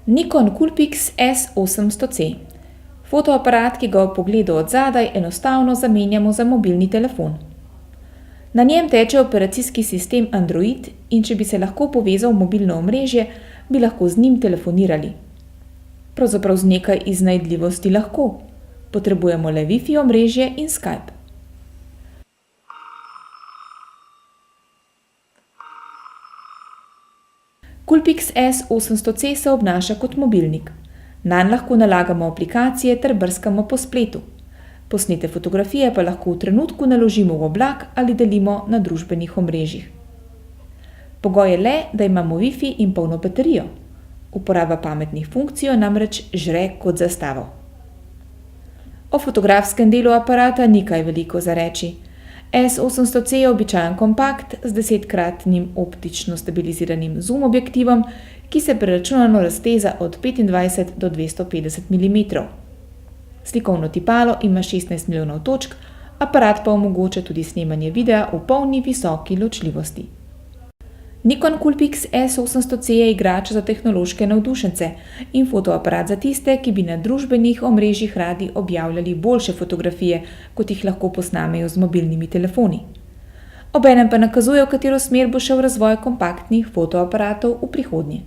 Nikon Coolpix S800C. Fotoaparat, ki ga ob pogledu od zadaj enostavno zamenjamo za mobilni telefon. Na njem teče operacijski sistem Android in če bi se lahko povezal v mobilno omrežje, bi lahko z njim telefonirali. Pravzaprav z nekaj iznajdljivosti lahko. Potrebujemo le Wi-Fi omrežje in Skype. Coolpix S800C se obnaša kot mobilnik. Nanj lahko nalagamo aplikacije ter brskamo po spletu. Posnete fotografije pa lahko v trenutku naložimo v oblak ali delimo na družbenih omrežjih. Pogoj je le, da imamo Wi-Fi in polno baterijo. Uporaba pametnih funkcij namreč žre kot za stavo. O fotografskem delu aparata ni kaj veliko za reči. S800C je običajen kompakt z 10-kratnim optično stabiliziranim zoom objektivom, ki se preračunano razteza od 25 do 250 mm. Slikovno tipalo ima 16 milijonov točk, aparat pa omogoča tudi snemanje videa v polni visoki ločljivosti. Nikon Coolpix S800C je igrač za tehnološke navdušence in fotoaparat za tiste, ki bi na družbenih omrežjih radi objavljali boljše fotografije, kot jih lahko posnamejo z mobilnimi telefoni. Obenem pa nakazuje, v katero smer bo šel razvoj kompaktnih fotoaparatov v prihodnje.